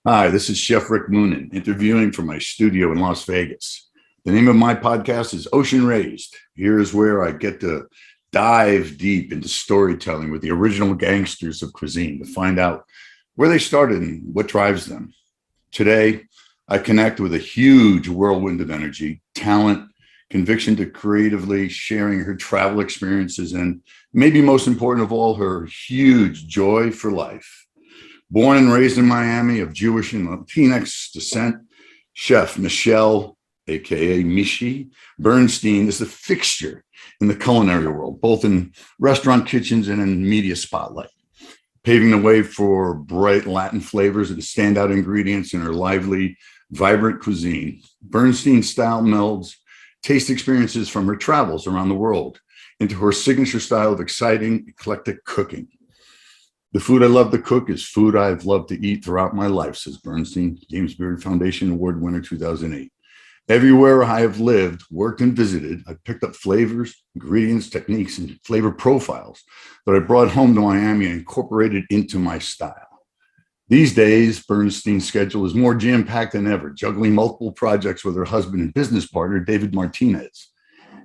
Hi, this is Chef Rick Moonen interviewing from my studio in Las Vegas. The name of my podcast is Ocean Raised. Here's where I get to dive deep into storytelling with the original gangsters of cuisine to find out where they started and what drives them. Today, I connect with a huge whirlwind of energy, talent, conviction to creatively sharing her travel experiences, and maybe most important of all, her huge joy for life. Born and raised in Miami of Jewish and Latinx descent, Chef Michelle, aka Mishi Bernstein, is a fixture in the culinary world, both in restaurant kitchens and in media spotlight, paving the way for bright Latin flavors and standout ingredients in her lively, vibrant cuisine. Bernstein style melds taste experiences from her travels around the world into her signature style of exciting, eclectic cooking. The food I love to cook is food I've loved to eat throughout my life, says Bernstein, James Beard Foundation Award winner 2008. Everywhere I have lived, worked, and visited, I've picked up flavors, ingredients, techniques, and flavor profiles that I brought home to Miami and incorporated into my style. These days, Bernstein's schedule is more jam-packed than ever, juggling multiple projects with her husband and business partner, David Martinez.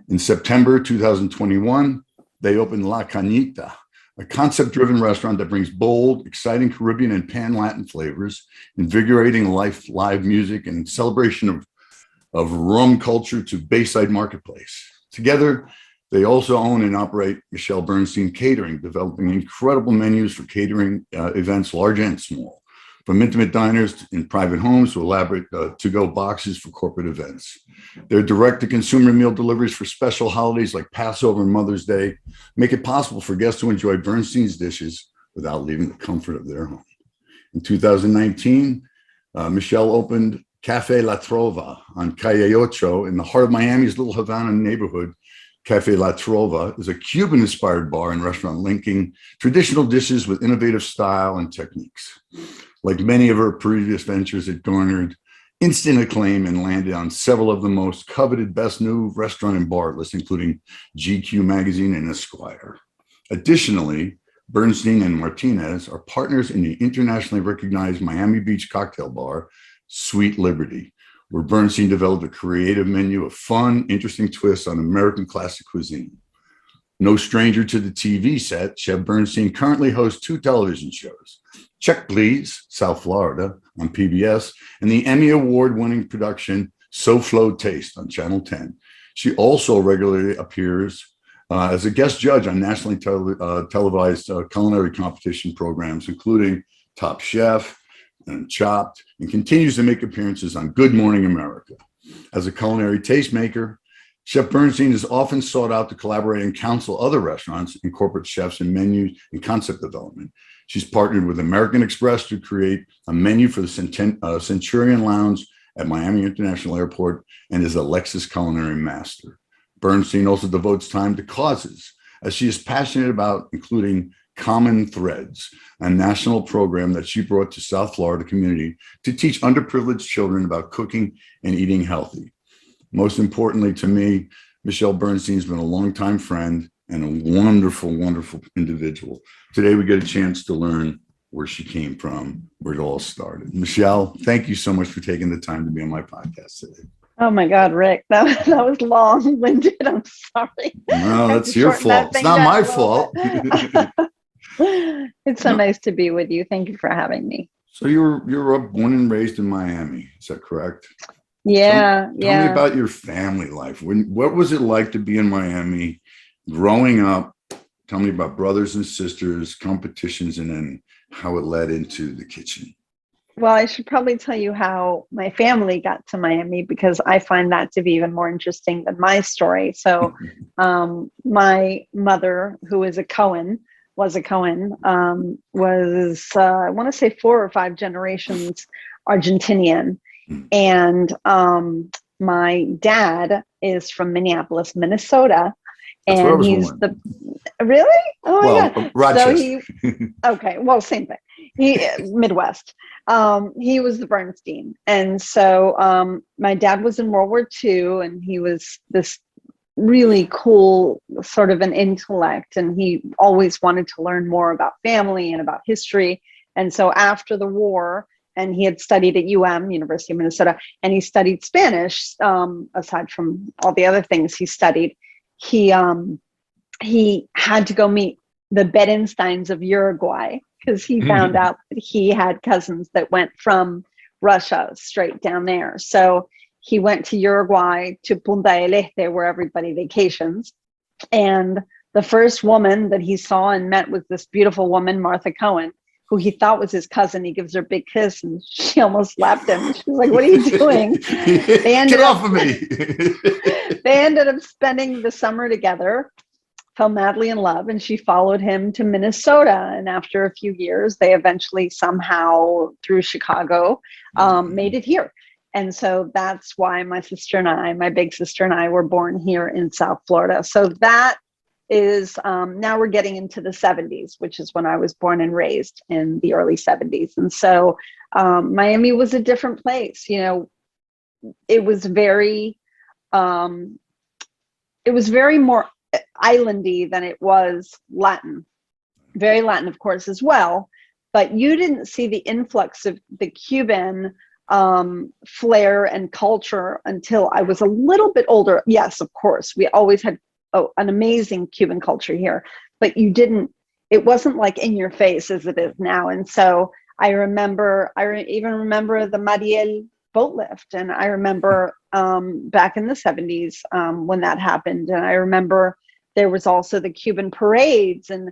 In September 2021, they opened La Cañita, a concept-driven restaurant that brings bold, exciting Caribbean and Pan-Latin flavors, invigorating live music, and celebration of rum culture to Bayside Marketplace. Together, they also own and operate Michelle Bernstein Catering, developing incredible menus for catering events, large and small, from intimate diners in private homes to elaborate to-go boxes for corporate events. Their direct-to-consumer meal deliveries for special holidays like Passover and Mother's Day make it possible for guests to enjoy Bernstein's dishes without leaving the comfort of their home. In 2019, Michelle opened Cafe La Trova on Calle Ocho in the heart of Miami's Little Havana neighborhood. Cafe La Trova is a Cuban-inspired bar and restaurant linking traditional dishes with innovative style and techniques. Like many of her previous ventures, it garnered instant acclaim and landed on several of the most coveted best new restaurant and bar lists, including GQ Magazine and Esquire. Additionally, Bernstein and Martinez are partners in the internationally recognized Miami Beach cocktail bar, Sweet Liberty, where Bernstein developed a creative menu of fun, interesting twists on American classic cuisine. No stranger to the TV set, Chef Bernstein currently hosts two television shows, Check Please, South Florida on PBS, and the Emmy Award-winning production So Flow Taste on Channel 10. She also regularly appears as a guest judge on nationally televised culinary competition programs, including Top Chef and Chopped, and continues to make appearances on Good Morning America. As a culinary tastemaker, Chef Bernstein is often sought out to collaborate and counsel other restaurants and corporate chefs in menu and concept development. She's partnered with American Express to create a menu for the Centurion Lounge at Miami International Airport and is a Lexus culinary master. Bernstein also devotes time to causes, as she is passionate about including Common Threads, a national program that she brought to South Florida community to teach underprivileged children about cooking and eating healthy. Most importantly to me, Michelle Bernstein has been a longtime friend and a wonderful, wonderful individual. Today, we get a chance to learn where she came from, where it all started. Michelle, thank you so much for taking the time to be on my podcast today. Oh my God, Rick, that was long-winded. I'm sorry. No, I have to that's your shorten that fault. It's thing not down my a little fault. bit. It's so No. nice to be with you. Thank you for having me. So you're up born and raised in Miami. Is that correct? Tell, Yeah, tell me yeah. about your family life. What was it like to be in Miami growing up? Tell me about brothers and sisters, competitions, and then how it led into the kitchen. Well, I should probably tell you how my family got to Miami because I find that to be even more interesting than my story. So, my mother, who is a Cohen, was a Cohen, I want to say 4 or 5 generations Argentinian. And my dad is from Minneapolis, Minnesota. That's where I And was he's born. really? Oh my Well, God. So Rochester. okay, well, same thing. Midwest. He was the Bernstein. And so my dad was in World War II, and he was this really cool sort of an intellect, and he always wanted to learn more about family and about history. And so after the war, and he had studied at University of Minnesota, and he studied Spanish. Aside from all the other things he studied, he had to go meet the Bernsteins of Uruguay because he found out that he had cousins that went from Russia straight down there. So he went to Uruguay, to Punta del Este, where everybody vacations. And the first woman that he saw and met was this beautiful woman, Martha Cohen, who he thought was his cousin. He gives her a big kiss and she almost slapped him. She was like, "What are you doing?" Get off of me. They ended up spending the summer together, fell madly in love, and she followed him to Minnesota. And after a few years, they eventually somehow, through Chicago, made it here. And so that's why my big sister and I were born here in South Florida. So that is, now we're getting into the 70s, which is when I was born and raised, in the early 70s. And so Miami was a different place. You know, it was very more islandy than it was Latin. Very Latin, of course, as well. But you didn't see the influx of the Cuban flair and culture until I was a little bit older. Yes, of course, we always had an amazing Cuban culture here, but it wasn't like in your face as it is now. And so I even remember the Mariel boat lift. And I remember back in the 70s when that happened. And I remember there was also the Cuban parades, and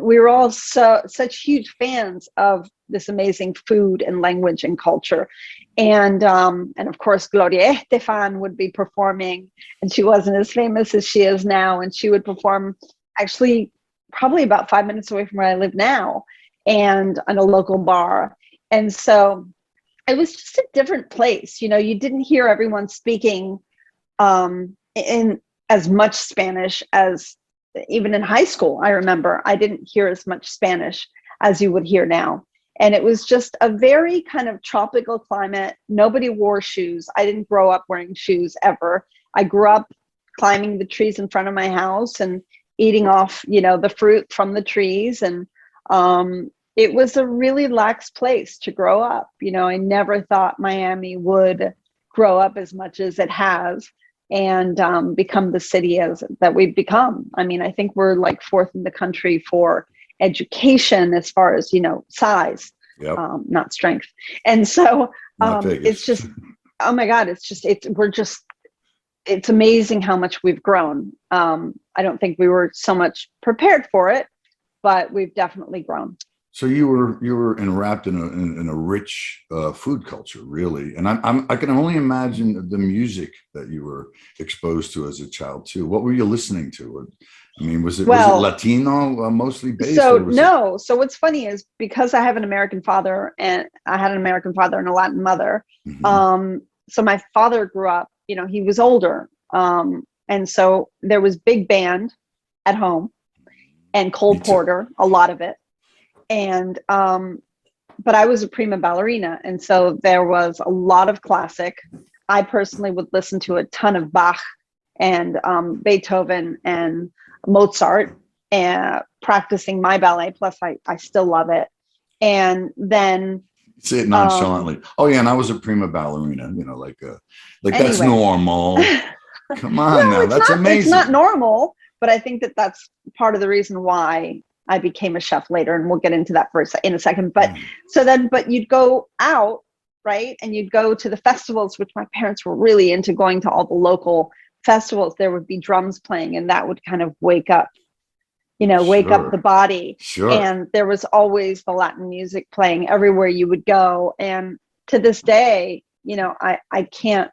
we were all such huge fans of this amazing food and language and culture. And of course, Gloria Estefan would be performing, and she wasn't as famous as she is now. And she would perform actually probably about 5 minutes away from where I live now, and on a local bar. And so it was just a different place. You know, you didn't hear everyone speaking in as much Spanish as, even in high school, I remember I didn't hear as much Spanish as you would hear now. And it was just a very kind of tropical climate. Nobody wore shoes. I didn't grow up wearing shoes ever. I grew up climbing the trees in front of my house and eating off, the fruit from the trees. And it was a really lax place to grow up. I never thought Miami would grow up as much as it has and become the city that we've become. I mean, I think we're like fourth in the country for education as far as, size, Yep. Not strength. And so it's just, oh my God, it's amazing how much we've grown. I don't think we were so much prepared for it, but we've definitely grown. So you were enwrapped in a rich food culture, really, and I can only imagine the music that you were exposed to as a child too. What were you listening to? I mean, was it Latino mostly based? So what's funny is, because I have an American father, and I had an American father and a Latin mother. Mm-hmm. So my father grew up, he was older, and so there was big band at home and Cole Porter, a lot of it. And but I was a prima ballerina, and so there was a lot of classic. I personally would listen to a ton of Bach and Beethoven and Mozart, and practicing my ballet. Plus I still love it. And then say it nonchalantly. Oh yeah, and I was a prima ballerina, that's normal. Come on, now that's amazing. It's not normal, but I think that's part of the reason why I became a chef later, and we'll get into that in a second. But but you'd go out, right? And you'd go to the festivals, which my parents were really into going to all the local festivals. There would be drums playing, and that would kind of wake up the body. Sure. And there was always the Latin music playing everywhere you would go. And to this day, I can't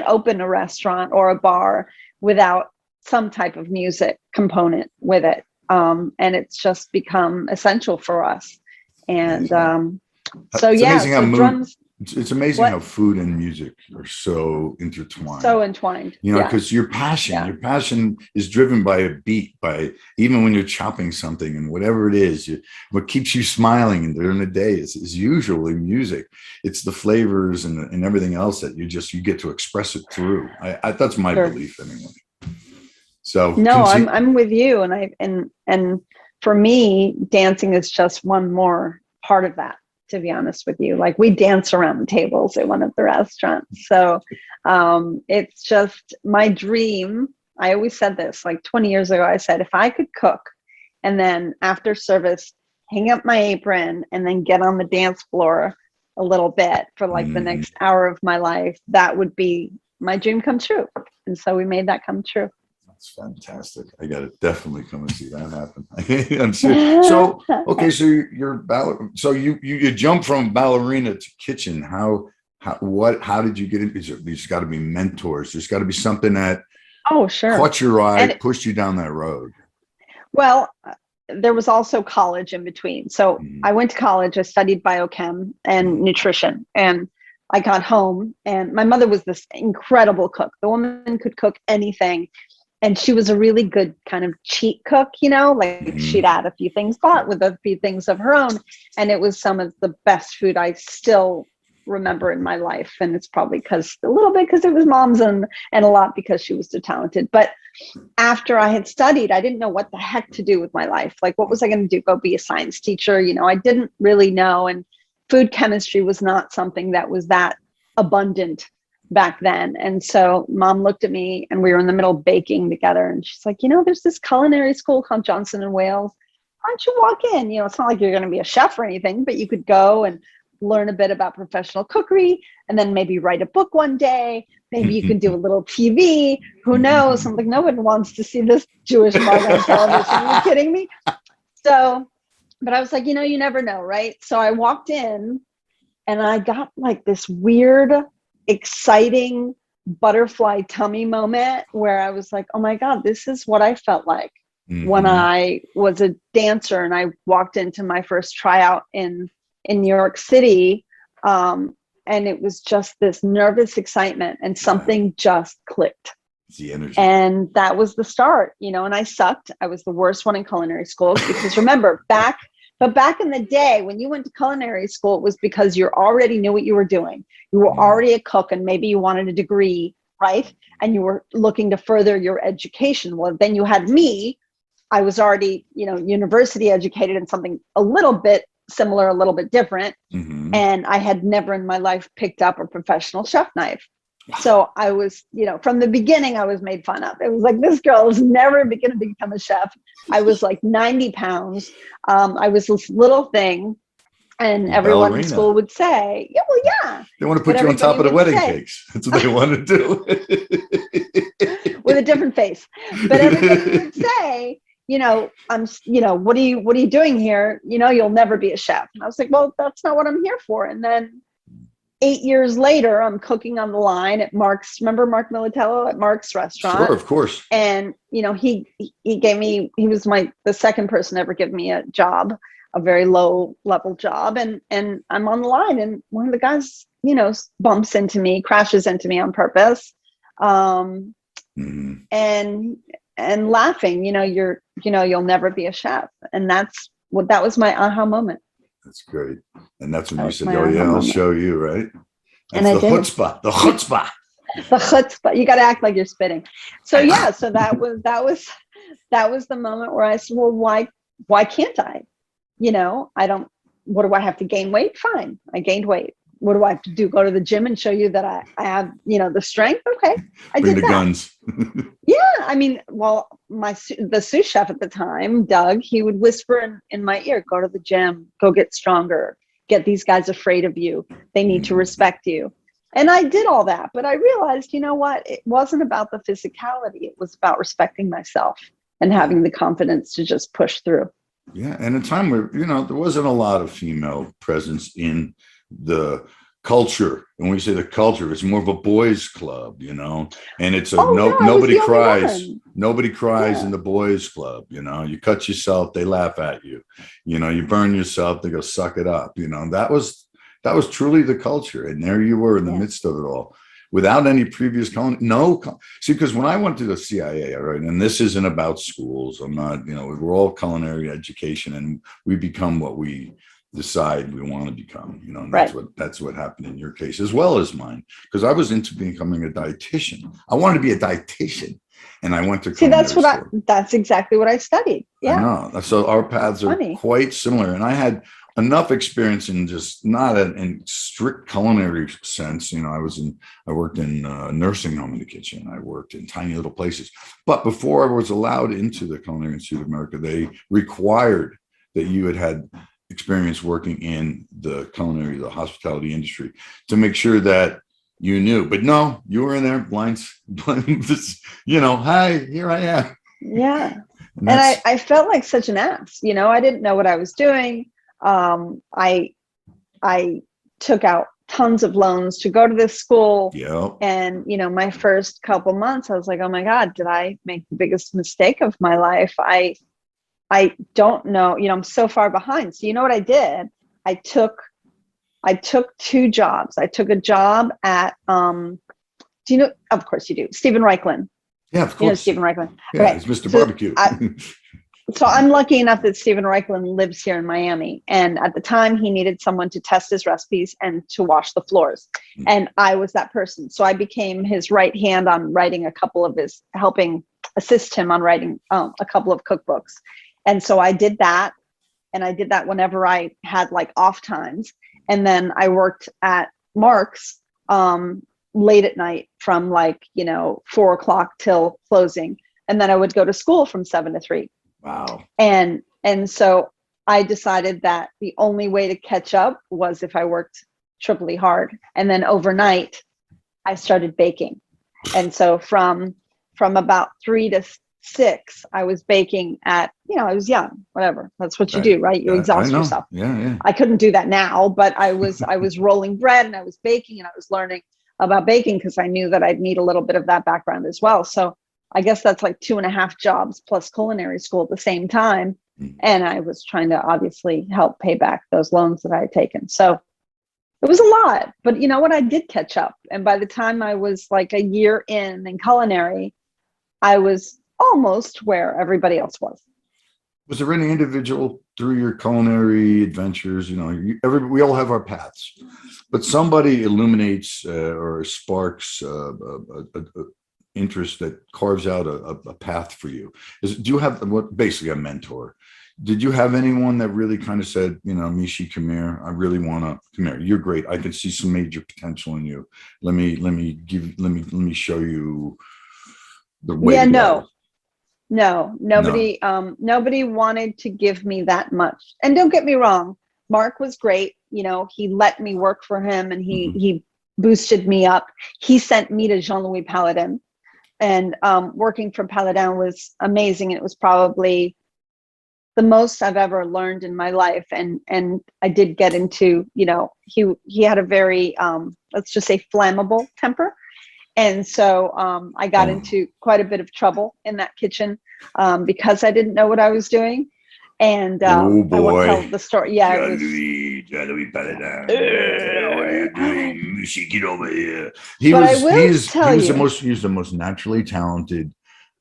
open a restaurant or a bar without some type of music component with it. And it's just become essential for us. And drums. It's amazing how food and music are so intertwined. Because your passion is driven by a beat, by even when you're chopping something and whatever it is, what keeps you smiling during the day is usually music. It's the flavors and everything else that you get to express it through. That's my belief anyway. So no, I'm with you, and for me, dancing is just one more part of that. to be honest with you. Like we dance around the tables at one of the restaurants. So it's just my dream. I always said this, like 20 years ago, I said, if I could cook and then after service, hang up my apron and then get on the dance floor a little bit for like the next hour of my life, that would be my dream come true. And so we made that come true. That's fantastic. I got to definitely come and see that happen. I'm serious. So, okay, so so you jump from ballerina to kitchen. How did you get into? There's got to be mentors. There's got to be something that caught your eye, pushed you down that road. Well, there was also college in between. So I went to college, I studied biochem and nutrition, and I got home and my mother was this incredible cook. The woman could cook anything. And she was a really good kind of cheat cook, like she'd add a few things, but with a few things of her own. And it was some of the best food I still remember in my life. And it's probably a little bit because it was mom's and a lot because she was so talented. But after I had studied, I didn't know what the heck to do with my life. Like, what was I going to do? Go be a science teacher? I didn't really know. And food chemistry was not something that was that abundant back then. And so mom looked at me and we were in the middle of baking together. And she's like, there's this culinary school called Johnson and Wales. Why don't you walk in? It's not like you're going to be a chef or anything, but you could go and learn a bit about professional cookery and then maybe write a book one day. Maybe you could do a little TV. Who knows? I'm like, no one wants to see this Jewish mug on television. Are you kidding me? So, but I was like, you never know, right? So I walked in and I got like this weird, exciting butterfly tummy moment where I was like, oh my God, this is what I felt like when I was a dancer and I walked into my first tryout in New York City. And it was just this nervous excitement and something just clicked. The energy. And that was the start, and I sucked. I was the worst one in culinary school because remember back in the day when you went to culinary school, it was because you already knew what you were doing. You were already a cook and maybe you wanted a degree, right? And you were looking to further your education. Well, then you had me. I was already, university educated in something a little bit similar, a little bit different. And I had never in my life picked up a professional chef knife. So I was, from the beginning, I was made fun of. It was like, this girl is never going to become a chef. I was like 90 pounds. I was this little thing. And everyone Ballerina. in school would say, yeah, well, yeah. They want to put you on top of the wedding cakes. That's what they want to do. With a different face. But everybody would say, what are you doing here? You'll never be a chef. And I was like, well, that's not what I'm here for. And then 8 years later, I'm cooking on the line at Mark's. Remember Mark Militello at Mark's restaurant? Sure, of course. And he gave me. He was the second person ever give me a job, a very low level job. And I'm on the line, and one of the guys, bumps into me, crashes into me on purpose, and laughing. You'll never be a chef, and that was my aha moment. That's great. And that's when you said, oh, yeah, I'll show you, right? That's and I the did. chutzpah. The chutzpah. The chutzpah. You got to act like you're spitting. So, yeah, so that was the moment where I said, well, why can't I? What do I have to gain weight? Fine. I gained weight. What do I have to do? Go to the gym and show you that I have, the strength? Okay. I Bring did the that. guns. Yeah. I mean, well, the sous chef at the time, Doug, he would whisper in my ear, go to the gym, go get stronger, get these guys afraid of you. They need to respect you. And I did all that, but I realized, it wasn't about the physicality. It was about respecting myself and having the confidence to just push through. Yeah. And a time where, there wasn't a lot of female presence in the culture. And when we say the culture, it's more of a boys club, and it's nobody cries. Nobody cries in the boys club. You cut yourself, they laugh at you. You burn yourself, they go suck it up. That was truly the culture. And there you were in the midst of it all without any previous because when I went to the CIA, all right, and this isn't about schools, I'm not, we're all culinary education and we become what we decide we want to become, and that's what happened in your case as well as mine, because I was into becoming a dietitian. I wanted to be a dietitian, and I went to that's exactly what I studied. Yeah, I know. So our paths are quite similar, and I had enough experience in just not in strict culinary sense. You know, I worked in a nursing home in the kitchen. I worked in tiny little places. But before I was allowed into the Culinary Institute of America, they required that you had experience working in the hospitality industry to make sure that you knew. But no, you were in there blind, you know, hi, here I am. Yeah. And I felt like such an ass, you know, I didn't know what I was doing. I took out tons of loans to go to this school. Yep. And, you know, my first couple months, I was like, oh my God, did I make the biggest mistake of my life? I don't know, you know, I'm so far behind. So you know what I did? I took 2 jobs. I took a job at, do you know, of course you do, Stephen Reichland. Yeah, of course. You know Stephen Reichland. Yeah, okay. It's Mr. Barbecue. So I'm lucky enough that Stephen Reichland lives here in Miami. And at the time he needed someone to test his recipes and to wash the floors. And I was that person. So I became his right hand on writing helping assist him on writing a couple of cookbooks. And so I did that. And I did that whenever I had like off times. And then I worked at Mark's late at night from like, you know, 4 o'clock till closing. And then I would go to school from 7 to 3. Wow. And so I decided that the only way to catch up was if I worked triply hard. And then overnight I started baking. And so from about 3 to 6, I was baking at, you know, I was young, whatever. That's what you do, right? You exhaust yourself. Yeah. I couldn't do that now, but I was rolling bread and I was baking and I was learning about baking because I knew that I'd need a little bit of that background as well. So I guess that's like 2.5 jobs plus culinary school at the same time. And I was trying to obviously help pay back those loans that I had taken. So it was a lot, but you know what? I did catch up. And by the time I was like a year in culinary, I was almost where everybody else was. Was there any individual through your culinary adventures? You know, we all have our paths, but somebody illuminates or sparks interest that carves out a path for you. Do you have basically a mentor? Did you have anyone that really kind of said, you know, Mishi, come here. I really want to come here. You're great. I can see some major potential in you. Let me show you the way. Yeah, no, nobody wanted to give me that much. And don't get me wrong, Mark was great. You know, he let me work for him and he boosted me up. He sent me to Jean-Louis Paladin, and working for Paladin was amazing. It was probably the most I've ever learned in my life. And I did get into, you know, he had a very, let's just say flammable temper. And so I got into quite a bit of trouble in that kitchen because I didn't know what I was doing. And oh boy, I won't tell the story. Yeah, it was. Get over here. He's the most naturally talented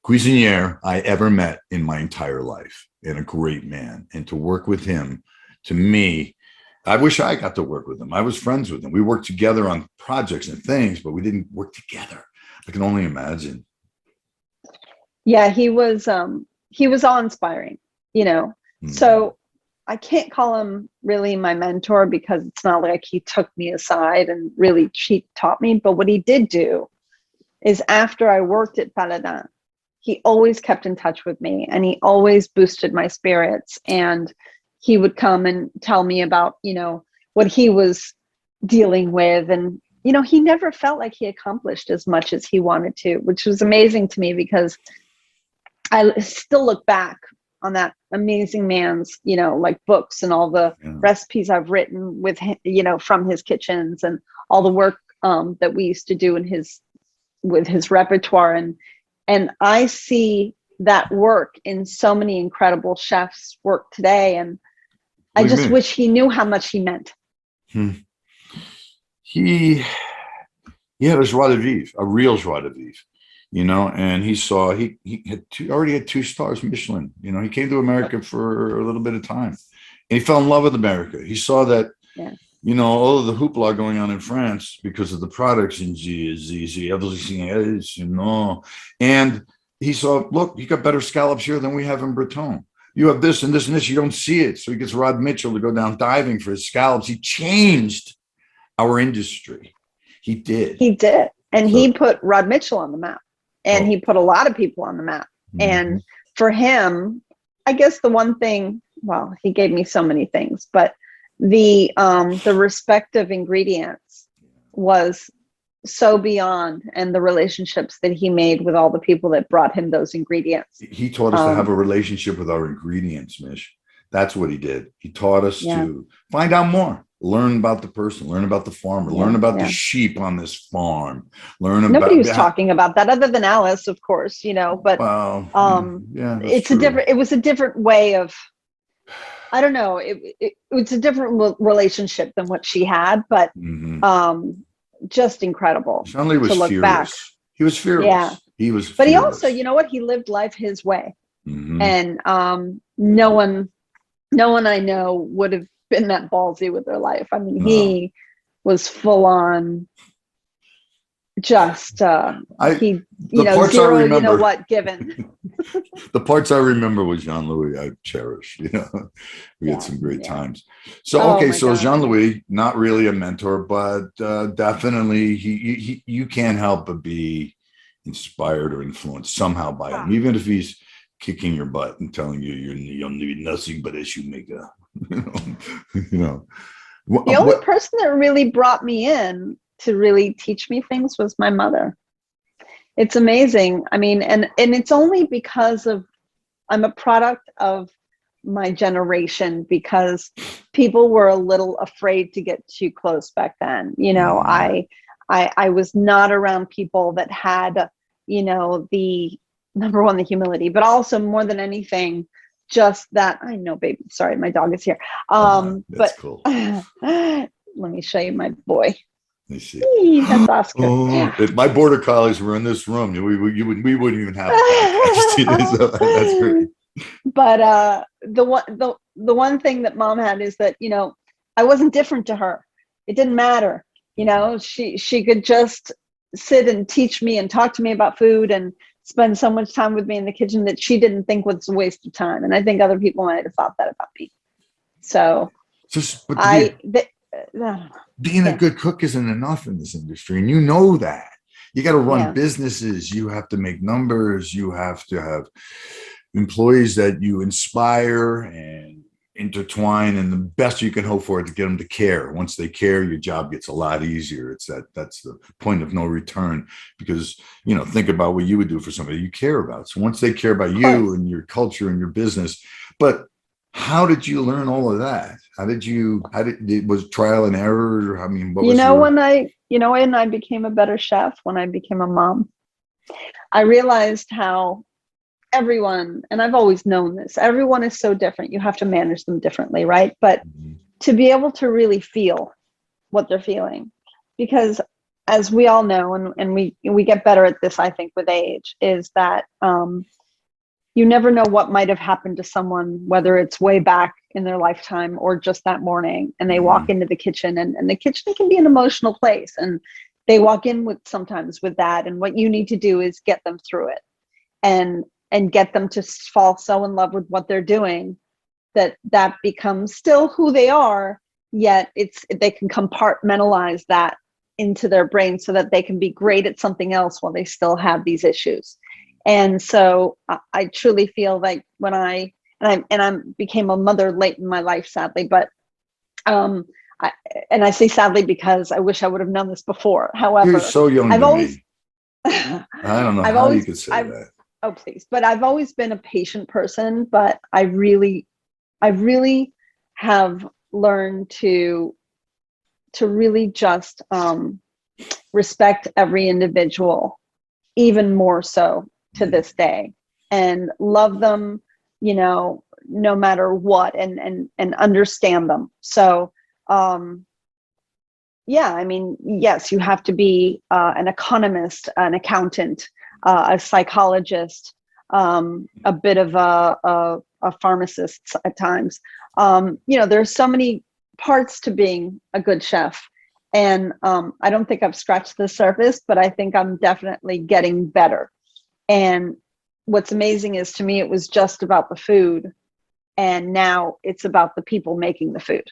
cuisinier I ever met in my entire life, and a great man. And to work with him, to me, I wish I got to work with him. I was friends with him. We worked together on projects and things, but we didn't work together. I can only imagine. Yeah, he was awe-inspiring, you know. So I can't call him really my mentor because it's not like he took me aside and really taught me. But what he did do is after I worked at Paladin, he always kept in touch with me and he always boosted my spirits. And he would come and tell me about, you know, what he was dealing with. And, you know, he never felt like he accomplished as much as he wanted to, which was amazing to me because I still look back on that amazing man's, you know, like books and all the recipes I've written with him, you know, from his kitchens and all the work that we used to do with his repertoire. And I see that work in so many incredible chefs' work today. And I just wish he knew how much he meant. He had a joie de vivre, a real joie de vivre, you know, and he already had 2 stars Michelin. You know, he came to America for a little bit of time and he fell in love with America. He saw that, you know, all of the hoopla going on in France because of the products in everything else, you know, and he saw, look, you got better scallops here than we have in Breton. you have this and this and this. You don't see it. So he gets Rod Mitchell to go down diving for his scallops. He changed our industry. He did. He did. And So, he put Rod Mitchell on the map, and oh, he put a lot of people on the map. And for him, I guess the one thing, well, he gave me so many things, but the respect of ingredients was so beyond, and the relationships that he made with all the people that brought him those ingredients. he taught us to have a relationship with our ingredients, Mish. That's what he did. He taught us to find out more, learn about the person, learn about the farmer, learn about the sheep on this farm, learn about. Nobody was talking about that other than Alice, of course, but it was a different way of, I don't know, it was a different relationship than what she had, but just incredible. Jean-Louis was fearless. Back. He was fearless. Yeah. He was fearless. But he also, you know what? He lived life his way. And no one I know would have been that ballsy with their life. I mean, he was full on just zero, given. The parts I remember with Jean-Louis, I cherish. We had some great times. So so Jean-Louis, not really a mentor, but definitely you can't help but be inspired or influenced somehow by him, even if he's kicking your butt and telling you you'll need nothing but a shoemaker. The only person that really brought me in to really teach me things was my mother. It's amazing. I mean, and it's only because I'm a product of my generation, because people were a little afraid to get too close back then. I was not around people that had, the number one, the humility, but also more than anything, just that, I know, baby, sorry, my dog is here. That's cool. Let me show you my boy. That's Oscar. If my border collies were in this room, we wouldn't even have a podcast. So that's great. But the one thing that mom had is that, I wasn't different to her. It didn't matter. She could just sit and teach me and talk to me about food and spend so much time with me in the kitchen that she didn't think was a waste of time. And I think other people might have thought that about me. So being a good cook isn't enough in this industry. And you know that. You got to run businesses. You have to make numbers. You have to have employees that you inspire and intertwine, and the best you can hope for is to get them to care. Once they care, your job gets a lot easier. That's the point of no return, because think about what you would do for somebody you care about. So once they care about you and your culture and your business. But how did you learn all of that? Was trial and error? I mean, when I became a better chef, when I became a mom, I realized how everyone, and I've always known this, everyone is so different. You have to manage them differently, right? But to be able to really feel what they're feeling, because as we all know, and we get better at this, I think, with age, is that you never know what might have happened to someone, whether it's way back in their lifetime or just that morning, and they walk into the kitchen, and the kitchen can be an emotional place, and they walk in sometimes with that, and what you need to do is get them through it and get them to fall so in love with what they're doing that becomes still who they are, yet they can compartmentalize that into their brain so that they can be great at something else while they still have these issues. And so I truly feel like when I became a mother late in my life, sadly, but I say sadly because I wish I would have known this before. However, you're so young to me. I don't know how you could say that. Oh, please. But I've always been a patient person, but I really have learned to really just respect every individual, even more so to this day, and love them, no matter what, and understand them. So, I mean, yes, you have to be an economist, an accountant, a psychologist, a bit of a pharmacist at times. There's so many parts to being a good chef. And I don't think I've scratched the surface, but I think I'm definitely getting better. And what's amazing is, to me, it was just about the food. and now it's about the people making the food.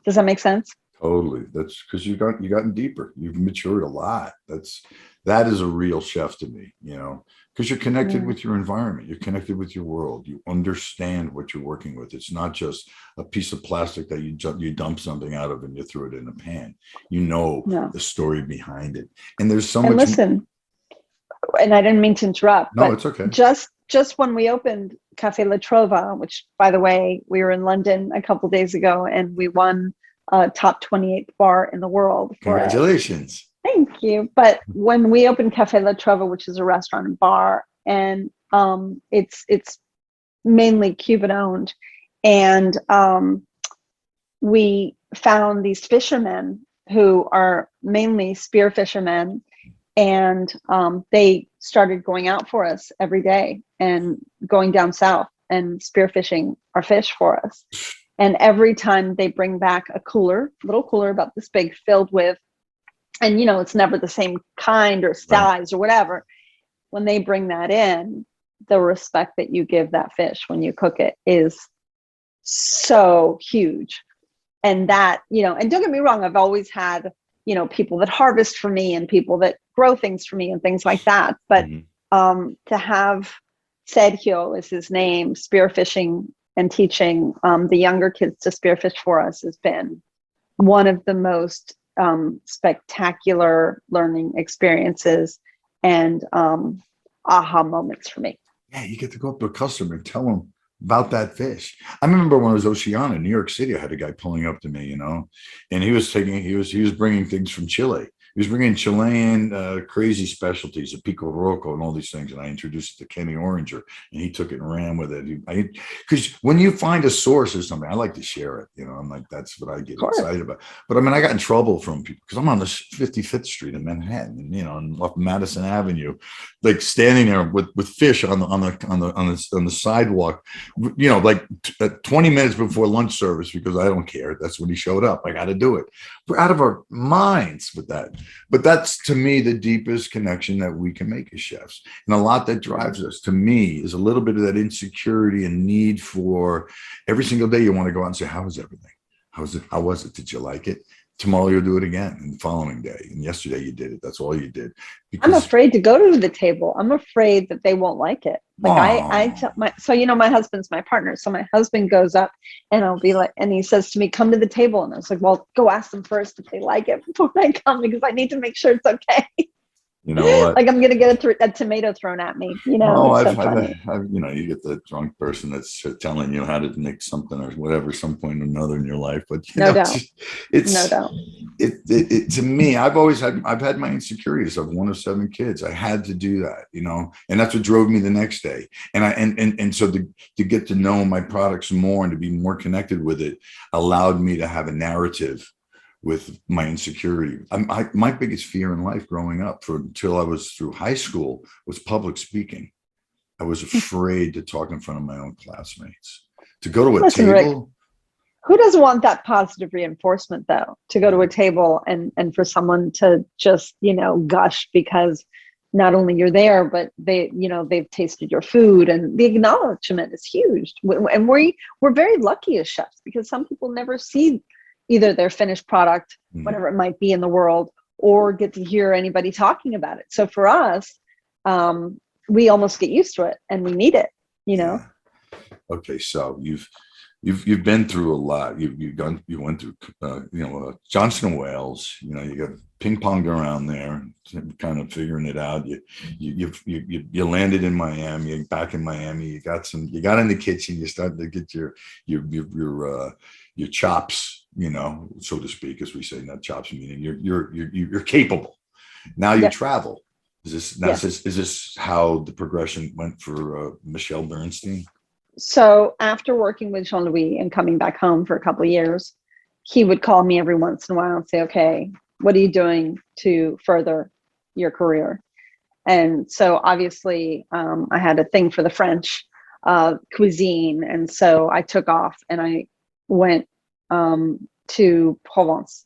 Does that make sense? Totally. That's because you gotten deeper. You've matured a lot. That is a real chef to me, because you're connected with your environment. You're connected with your world. You understand what you're working with. It's not just a piece of plastic that you dump something out of and you throw it in a pan. You know No. the story behind it. And there's so And much. listen, and I didn't mean to interrupt, No, but it's okay. just when we opened Cafe La Trova, which, by the way, we were in London a couple of days ago, and we won top 28th bar in the world. Congratulations. Thank you. But when we opened Cafe La Trova, which is a restaurant and bar, and it's mainly Cuban owned, and we found these fishermen who are mainly spear fishermen, and they started going out for us every day and going down south and spearfishing our fish for us. And every time they bring back a little cooler about this big, filled with, and it's never the same kind or size or whatever. When they bring that in, the respect that you give that fish when you cook it is so huge. And that, and don't get me wrong, I've always had, people that harvest for me and people that grow things for me and things like that. But to have Sergio is his name, spearfishing and teaching the younger kids to spearfish for us has been one of the most spectacular learning experiences and aha moments for me. Yeah, you get to go up to a customer and tell them about that fish. I remember when I was Oceana in New York City, I had a guy pulling up to me, and he was bringing things from Chile. He was bringing Chilean crazy specialties, a pico roco and all these things. And I introduced it to Kenny Oranger, and he took it and ran with it. Because when you find a source or something, I like to share it. I'm like, that's what I get excited about. But I got in trouble from people because I'm on the 55th Street in Manhattan, and off Madison Avenue, like standing there with fish on the sidewalk, like 20 minutes before lunch service, because I don't care. That's when he showed up. I got to do it. We're out of our minds with that. But that's, to me, the deepest connection that we can make as chefs. And a lot that drives us, to me, is a little bit of that insecurity and need for every single day you want to go out and say, how was everything? How was it? Did you like it? Tomorrow you'll do it again, and the following day. And yesterday you did it. That's all you did. I'm afraid to go to the table. I'm afraid that they won't like it. Like I tell my husband's my partner. So my husband goes up and I'll be like, and he says to me, come to the table. And I was like, well, go ask them first if they like it before I come, because I need to make sure it's okay. You know what? Like I'm going to get a tomato thrown at me. You get the drunk person that's telling you how to make something or whatever, some point or another in your life. But no doubt. To me, I've had my insecurities. I've one of 7 kids. I had to do that, and that's what drove me the next day. And so to get to know my products more and to be more connected with it allowed me to have a narrative with my insecurity. My biggest fear in life growing up until I was through high school was public speaking. I was afraid to talk in front of my own classmates. To go to a table. Rick, who doesn't want that positive reinforcement, though? To go to a table and for someone to just, gush because not only you're there, but they've tasted your food, and the acknowledgement is huge. And we're very lucky as chefs, because some people never see either their finished product, whatever it might be in the world, or get to hear anybody talking about it. So for us, we almost get used to it, and we need it, Yeah. Okay, so you've been through a lot. You went through Johnson and Wales. You got ping ponged around there, kind of figuring it out. You landed in Miami. Back in Miami, you got in the kitchen. You started to get your chops, so to speak, as we say, not chops, meaning you're capable. Now you travel. Is this how the progression went for Michelle Bernstein? So after working with Jean-Louis and coming back home for a couple of years, he would call me every once in a while and say, okay, what are you doing to further your career? And so obviously I had a thing for the French cuisine. And so I took off and I went to Provence,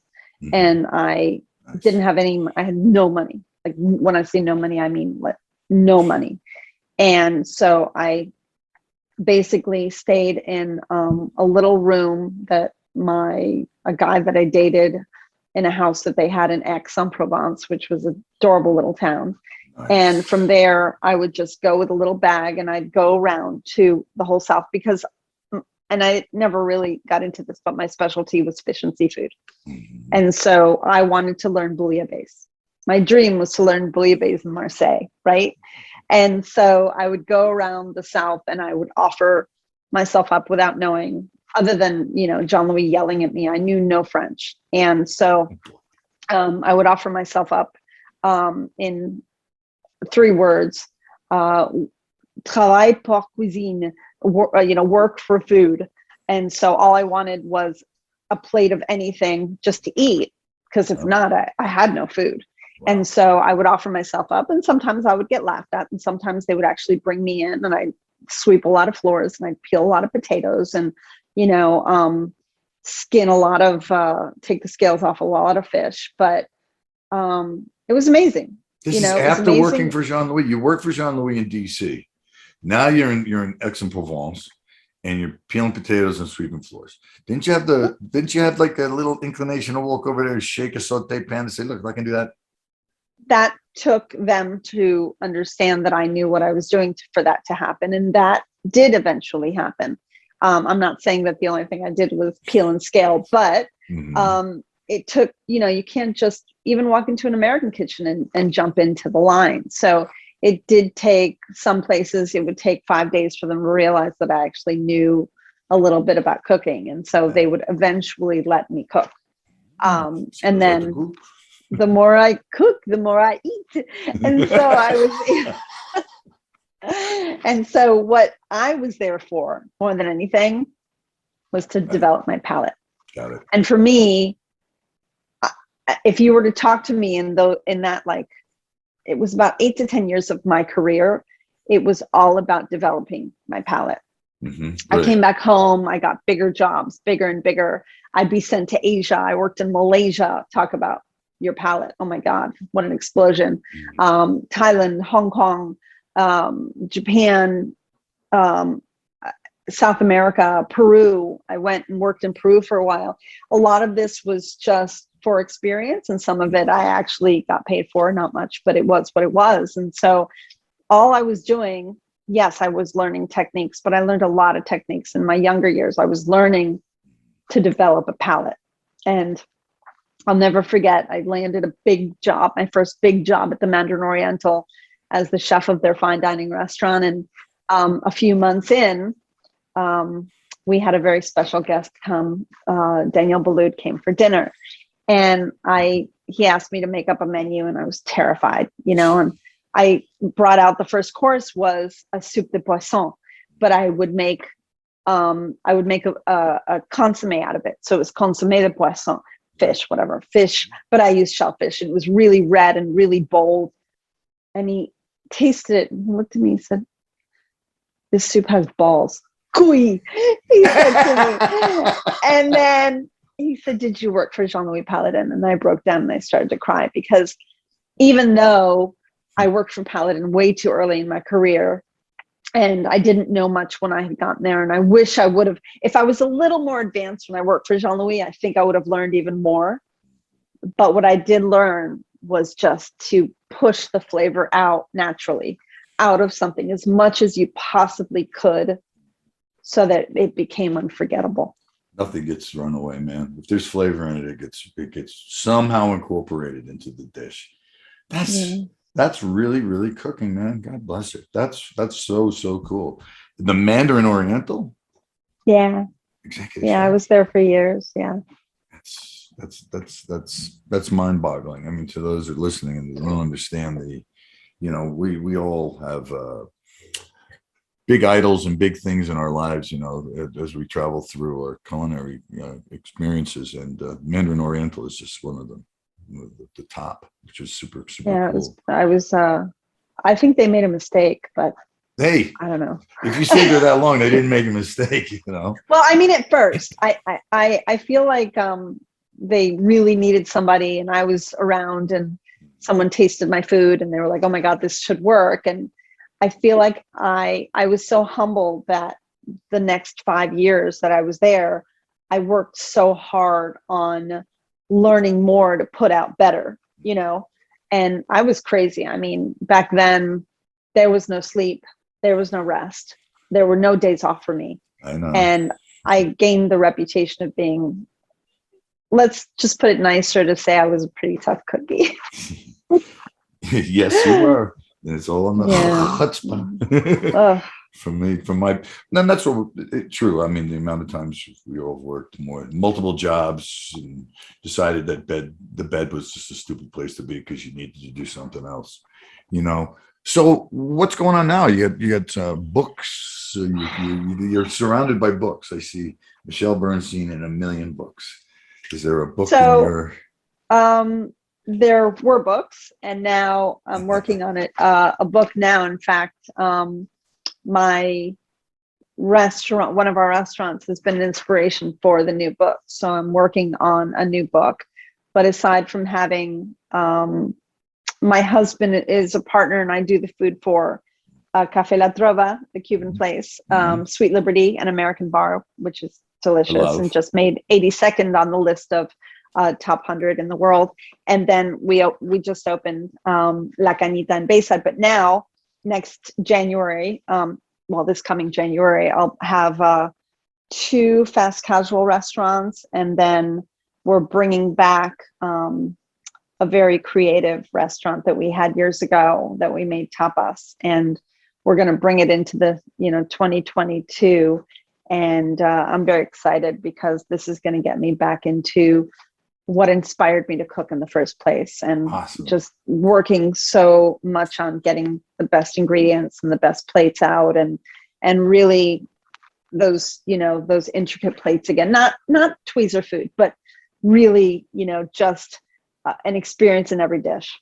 and I didn't have I had no money. Like, when I say no money, I mean no money. And so I basically stayed in a little room that a guy that I dated in a house that they had in Aix-en-Provence, which was an adorable little town. Nice. And from there, I would just go with a little bag and I'd go around to the whole South because, and I never really got into this, but my specialty was fish and seafood. Mm-hmm. And so I wanted to learn bouillabaisse. My dream was to learn bouillabaisse in Marseille, right? And so I would go around the South and I would offer myself up without knowing, other than, Jean-Louis yelling at me. I knew no French. And so I would offer myself up in 3 words, travail pour cuisine, work for food. And so all I wanted was a plate of anything just to eat, because if not, I had no food. Wow. And so I would offer myself up, and sometimes I would get laughed at, and sometimes they would actually bring me in and I'd sweep a lot of floors and I'd peel a lot of potatoes and, skin a lot of, take the scales off a lot of fish. But it was amazing. This is after working for Jean-Louis. You worked for Jean-Louis in DC. Now you're in Aix-en-Provence, and you're peeling potatoes and sweeping floors. Didn't you have like a little inclination to walk over there, shake a saute pan, and say, "Look, if I can do that"? That took them to understand that I knew what I was doing for that to happen, and that did eventually happen. I'm not saying that the only thing I did was peel and scale, but it took, you can't just even walk into an American kitchen and jump into the line. So it did take, some places it would take 5 days for them to realize that I actually knew a little bit about cooking. And so they would eventually let me cook. And then the more I cook, the more I eat. And so I was, and so what I was there for more than anything was to develop my palate. Got it. And for me, if you were to talk to me in that, like, it was about 8 to 10 years of my career, it was all about developing my palate. Mm-hmm. I came back home, I got bigger jobs, bigger and bigger. I'd be sent to Asia. I worked in Malaysia. Talk about your palate. Oh my God, what an explosion. Thailand, Hong Kong, Japan, South America, Peru. I went and worked in Peru for a while. A lot of this was just for experience, and some of it I actually got paid for, not much, but it was what it was. And so all I was doing, yes, I was learning techniques, but I learned a lot of techniques in my younger years. I was learning to develop a palate. And I'll never forget, I landed a big job, my first big job at the Mandarin Oriental as the chef of their fine dining restaurant. And a few months in, we had a very special guest come. Daniel Boulud came for dinner. And he asked me to make up a menu, and I was terrified, and I brought out, the first course was a soup de poisson, but I would make a consommé out of it. So it was consommé de poisson, fish, but I used shellfish. It was really red and really bold. And he tasted it and looked at me and said, "This soup has balls." Cui, he said to me. And then he said, "Did you work for Jean-Louis Paladin?" And I broke down and I started to cry, because even though I worked for Paladin way too early in my career, and I didn't know much when I had gotten there, and I wish I would have, if I was a little more advanced when I worked for Jean-Louis, I think I would have learned even more. But what I did learn was just to push the flavor out naturally, out of something as much as you possibly could, so that it became unforgettable. Nothing gets thrown away, man. If there's flavor in it, it gets somehow incorporated into the dish. That's really, really cooking, man. God bless it. That's so cool. The Mandarin Oriental? Yeah. Executive. Yeah, I was there for years. Yeah. That's mind-boggling. I mean, to those who are listening and don't understand we all have big idols and big things in our lives, as we travel through our culinary experiences, and Mandarin Oriental is just one of them, the top, which is super cool. I think they made a mistake, but hey, I don't know. If you stayed there that long, they didn't make a mistake, Well, I mean, at first, I feel like they really needed somebody, and I was around, and someone tasted my food, and they were like, "Oh my God, this should work." And I feel like I was so humbled that the next 5 years that I was there, I worked so hard on learning more to put out better, and I was crazy. I mean, back then there was no sleep, there was no rest, there were no days off for me. I know. And I gained the reputation of being, let's just put it nicer to say, I was a pretty tough cookie. Yes, you were. It's all on the chutzpah. From my, and that's what true. I mean, the amount of times we all worked multiple jobs and decided that the bed was just a stupid place to be because you needed to do something else, So what's going on now? You got books. You're surrounded by books. I see Michelle Bernstein in a million books. Is there a book in your? There were books, and now I'm working on it. A book now. In fact, my restaurant, one of our restaurants, has been an inspiration for the new book. So I'm working on a new book. But aside from having, my husband is a partner, and I do the food for Café La Trova, the Cuban place, Sweet Liberty, an American bar, which is delicious and just made 82nd on the list of top 100 in the world. And then we just opened La Cañita in Bayside. But now, next January, this coming January, I'll have 2 fast casual restaurants, and then we're bringing back a very creative restaurant that we had years ago that we made tapas, and we're going to bring it into the 2022. And I'm very excited because this is going to get me back into what inspired me to cook in the first place, and just working so much on getting the best ingredients and the best plates out, and really those intricate plates again, not tweezer food, but really just an experience in every dish.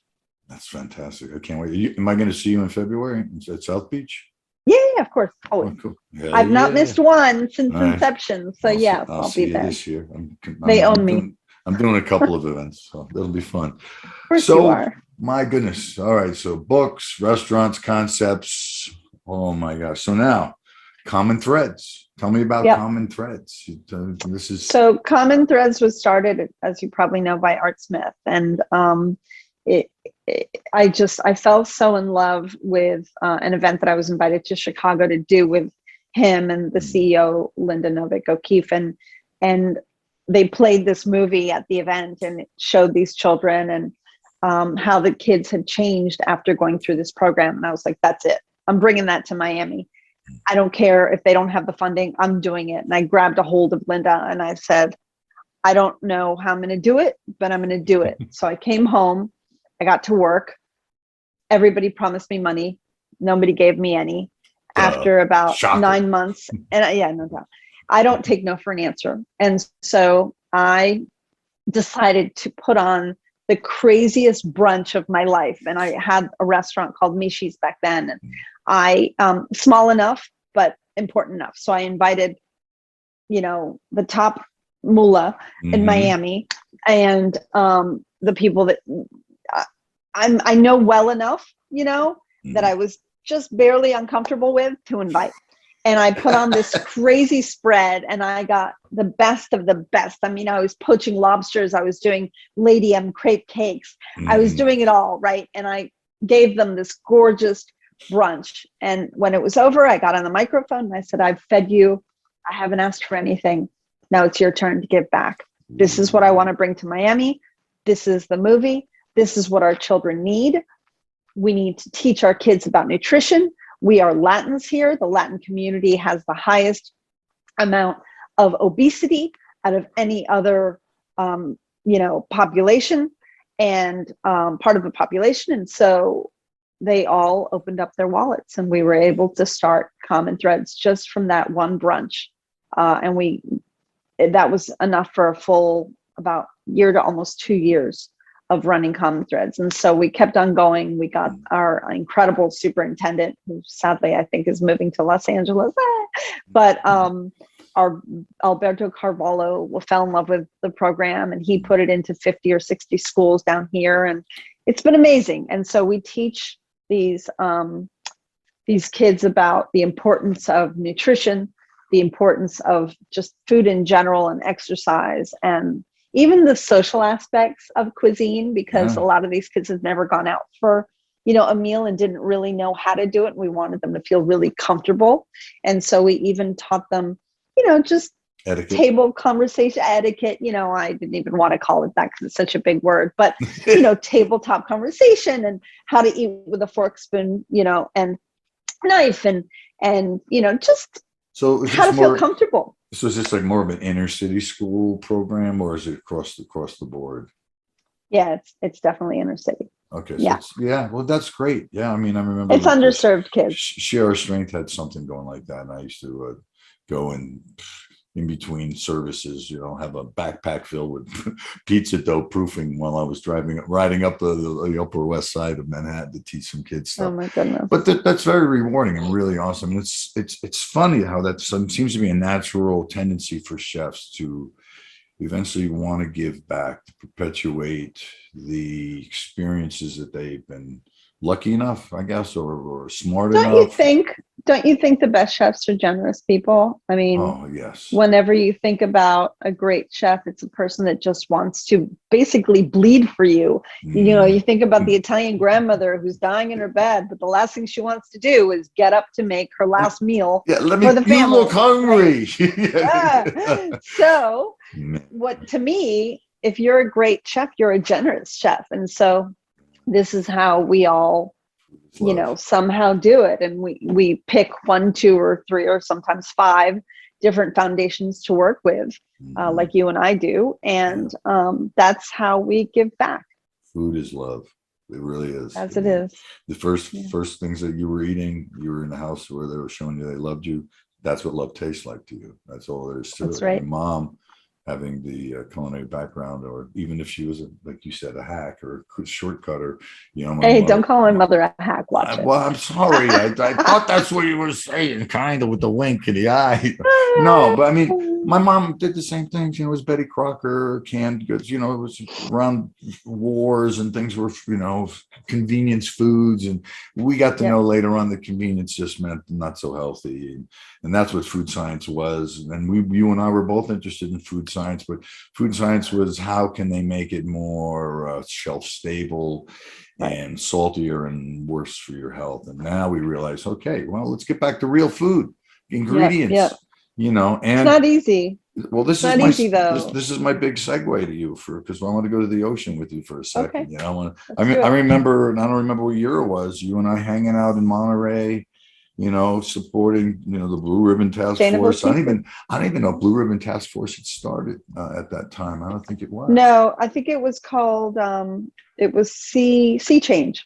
That's fantastic. I can't wait. Am I going to see you in February at South Beach? Yeah, of course. Oh, cool. I've not missed one since inception. So yes, I'll be there this year. They own me. I'm doing a couple of events, so that'll be fun. Of course you are. My goodness. All right. So books, restaurants, concepts. Oh my gosh. So now, common threads. Tell me about Common Threads. So Common Threads was started, as you probably know, by Art Smith, and I fell so in love with an event that I was invited to Chicago to do with him and the CEO, Linda Novick O'Keefe, and they played this movie at the event, and it showed these children and how the kids had changed after going through this program. And I was like, that's it. I'm bringing that to Miami. I don't care if they don't have the funding, I'm doing it. And I grabbed a hold of Linda and I said, I don't know how I'm going to do it, but I'm going to do it. So I came home, I got to work. Everybody promised me money. Nobody gave me any. After about 9 months, and no doubt, I don't take no for an answer. And so I decided to put on the craziest brunch of my life. And I had a restaurant called Mishi's back then. And I, small enough, but important enough. So I invited, the top mullah in Miami, and the people that I know well enough, that I was just barely uncomfortable with to invite. And I put on this crazy spread, and I got the best of the best. I mean, I was poaching lobsters. I was doing Lady M crepe cakes. I was doing it all, right? And I gave them this gorgeous brunch. And when it was over, I got on the microphone and I said, I've fed you. I haven't asked for anything. Now it's your turn to give back. This is what I want to bring to Miami. This is the movie. This is what our children need. We need to teach our kids about nutrition. We are Latins here. The Latin community has the highest amount of obesity out of any other, population and part of the population. And so they all opened up their wallets, and we were able to start Common Threads just from that one brunch. And that was enough for a full about year to almost 2 years of running Common Threads. And so we kept on going. We got our incredible superintendent, who sadly I think is moving to Los Angeles, but our Alberto Carvalho fell in love with the program, and he put it into 50 or 60 schools down here, and it's been amazing. And so we teach these kids about the importance of nutrition, the importance of just food in general and exercise and even the social aspects of cuisine, because a lot of these kids have never gone out for, a meal and didn't really know how to do it. We wanted them to feel really comfortable. And so we even taught them, just Etiquette. Table conversation etiquette. I didn't even want to call it that because it's such a big word, but, tabletop conversation and how to eat with a fork, spoon, and knife and, just so how to feel comfortable. So is this like more of an inner city school program, or is it across the board? Yeah, it's definitely inner city. Okay. So well, that's great. Yeah. I mean, I remember it's underserved kids. Share Our Strength had something going like that. And I used to go in between services, have a backpack filled with pizza dough proofing while I was riding up the Upper West Side of Manhattan to teach some kids stuff. Oh my goodness! But that's very rewarding and really awesome. And it's funny how that seems to be a natural tendency for chefs to eventually want to give back, to perpetuate the experiences that they've been lucky enough, I guess, or smart enough. Don't you think the best chefs are generous people? I mean, oh yes. Whenever you think about a great chef, it's a person that just wants to basically bleed for you. You think about the Italian grandmother who's dying in her bed, but the last thing she wants to do is get up to make her last meal for the family. You look hungry. Right? So, to me, if you're a great chef, you're a generous chef, and so this is how we all somehow do it. And we pick 1, 2, or 3, or sometimes 5 different foundations to work with, like you and I do. And that's how we give back. Food is love. It really is. As it is. The first things that you were eating, you were in the house where they were showing you they loved you. That's what love tastes like to you. That's all there is to it. That's right. Your mom having the culinary background, or even if she was, like you said, a hack or a shortcut, or hey, don't call my mother a hack. Watch it. Well, I'm sorry. I thought that's what you were saying, kind of with the wink in the eye. No, but I mean, my mom did the same things. It was Betty Crocker, canned goods. It was around wars and things were, convenience foods, and we got to know later on that convenience just meant not so healthy, and that's what food science was. And you and I were both interested in food science, but food science was how can they make it more shelf stable and saltier and worse for your health. And now we realize, okay, well, let's get back to real food ingredients. And it's not easy. Well, this is not easy, though. This is my big segue to you because I want to go to the ocean with you for a second. Okay. I remember, and I don't remember what year it was. You and I hanging out in Monterey, supporting, the Blue Ribbon Task Force. I don't even know if Blue Ribbon Task Force had started at that time. I don't think it was. No, I think it was called, it was Sea Change.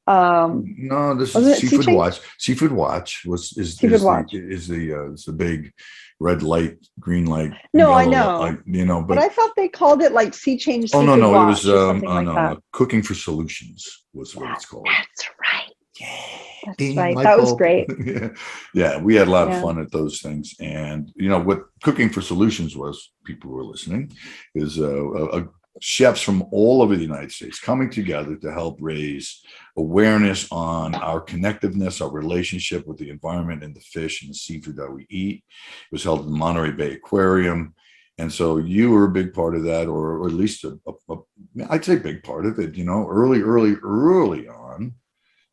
No, this is Seafood Watch. Seafood Watch is the big red light, green light. No, I know. But I thought they called it like Sea Change. Oh, no, it was that. Cooking for Solutions was what it's called. That's right. Yeah. That's right. That was great. Yeah, we had a lot of fun at those things. And what Cooking for Solutions was, people who were listening, is chefs from all over the United States coming together to help raise awareness on our connectiveness, our relationship with the environment and the fish and the seafood that we eat. It was held in the Monterey Bay Aquarium. And so you were a big part of that, or at least I'd say big part of it, early on.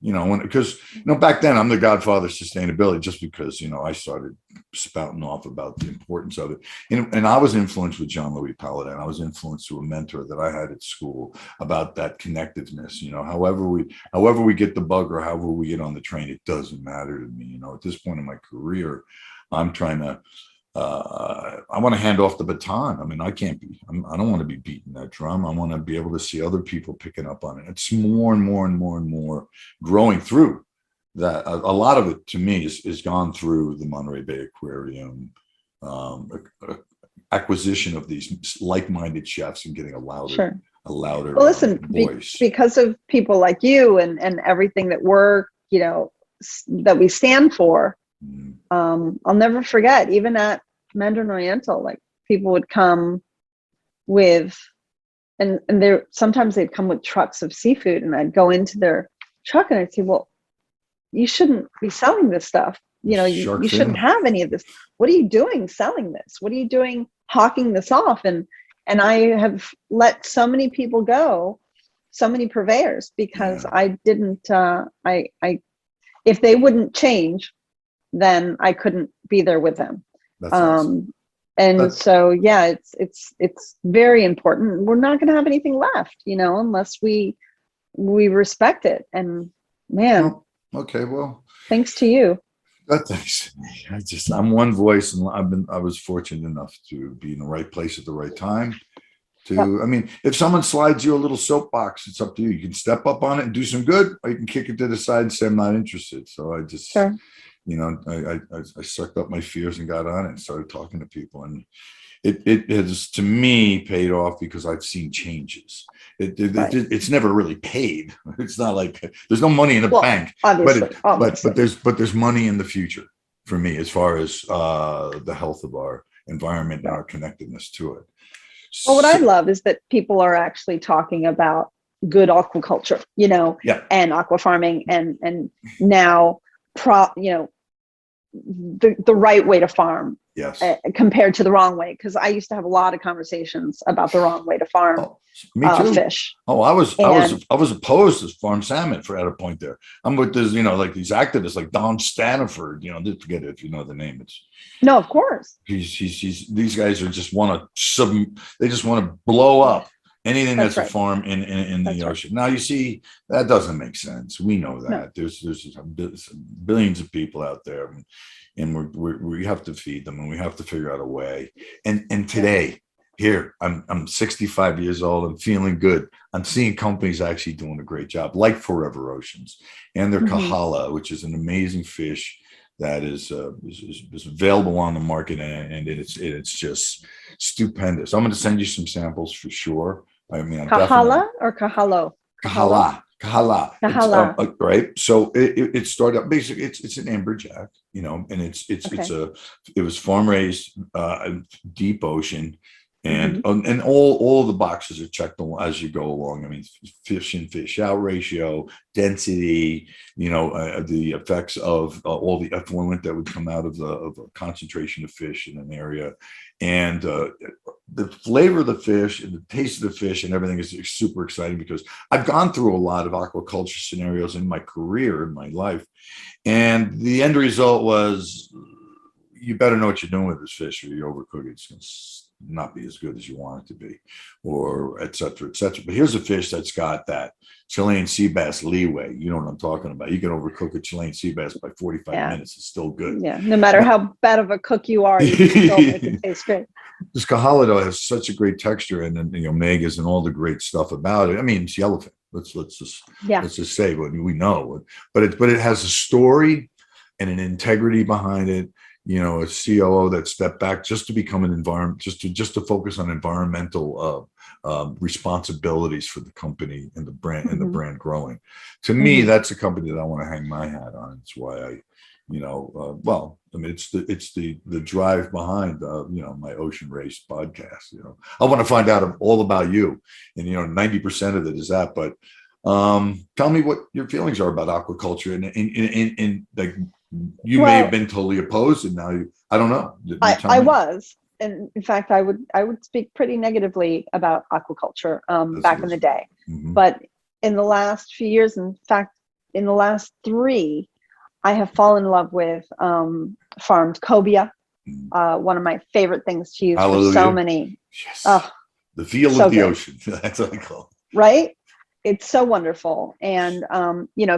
Because back then I'm the godfather of sustainability, just because I started spouting off about the importance of it, and I was influenced with John Louis Paladin. I was influenced through a mentor that I had at school about that connectiveness. However we get the bug or however we get on the train, it doesn't matter to me. At this point in my career, I'm trying to. I want to hand off the baton. I mean, I don't want to be beating that drum. I want to be able to see other people picking up on it. It's more and more and more and more growing through that. A lot of it to me is gone through the Monterey Bay Aquarium, acquisition of these like-minded chefs and getting a louder voice. Because of people like you and everything that we're, that we stand for. I'll never forget, even at Mandarin Oriental, like people would come with, and sometimes they'd come with trucks of seafood, and I'd go into their truck and I'd say, well, you shouldn't be selling this stuff. you shouldn't have any of this. What are you doing selling this? What are you doing hawking this off? And I have let so many people go, so many purveyors, because I didn't, if they wouldn't change, then I couldn't be there with them. That's awesome. And so, yeah, it's very important. We're not going to have anything left, unless we respect it. And man, okay, well, thanks to you. Thanks. I'm one voice, and I was fortunate enough to be in the right place at the right time. I mean, if someone slides you a little soapbox, it's up to you. You can step up on it and do some good, or you can kick it to the side and say, I'm not interested. So I just, Sure. I sucked up my fears and got on it and started talking to people. And it has, to me, paid off because I've seen changes. It's never really paid. It's not like there's no money in the bank, obviously, but there's money in the future for me as far as the health of our environment and our connectedness to it. Well, what I love is that people are actually talking about good aquaculture, and aqua farming, and now, the right way to farm. Yes. Compared to the wrong way, because I used to have a lot of conversations about the wrong way to farm fish. Oh, I was opposed to farm salmon at a point there. I'm with this, like these activists like Don Staniford, forget it if you know the name. No, of course. He's these guys are just want to blow up anything that's a farm in the ocean. Now you see that doesn't make sense. We know that. No. There's billions of people out there. And we have to feed them, and we have to figure out a way. And today, here, I'm 65 years old. I'm feeling good. I'm seeing companies actually doing a great job, like Forever Oceans and their Kahala, which is an amazing fish that is available on the market, and it's just stupendous. I'm going to send you some samples for sure. I mean, Kahala or Kahalo? Kahala. Right. So it started up basically. It's an amberjack, and it was farm raised, deep ocean, and and all the boxes are checked as you go along. I mean, fish in, fish out ratio, density, the effects of all the effluent that would come out of a concentration of fish in an area, and the flavor of the fish and the taste of the fish and everything is super exciting, because I've gone through a lot of aquaculture scenarios in my career, in my life, and the end result was, you better know what you're doing with this fish, or you overcook it. It's going to not be as good as you want it to be, or et cetera, et cetera. But here's a fish that's got that Chilean sea bass leeway. You know what I'm talking about. You can overcook a Chilean sea bass by 45 minutes. It's still good. Yeah. No matter how bad of a cook you are, you can still make it taste great. This Kahala has such a great texture, and then the omegas and all the great stuff about it. I mean, it's yellowfin. Let's just say what we know, but it has a story and an integrity behind it. A COO that stepped back just to become an environment, just to focus on environmental responsibilities for the company and the brand and the brand growing. To me, that's a company that I want to hang my hat on. It's why I, it's the drive behind, my Ocean Race podcast. I want to find out all about you, and 90% of it is that. But tell me what your feelings are about aquaculture, and like. You may have been totally opposed, and now I don't know. I was, and in fact, I would speak pretty negatively about aquaculture back in the day. But in the last few years, in fact, in the last 3, I have fallen in love with farmed cobia. One of my favorite things to use for so many. Yes. The feel of the ocean. That's what I call it. Right. It's so wonderful. And,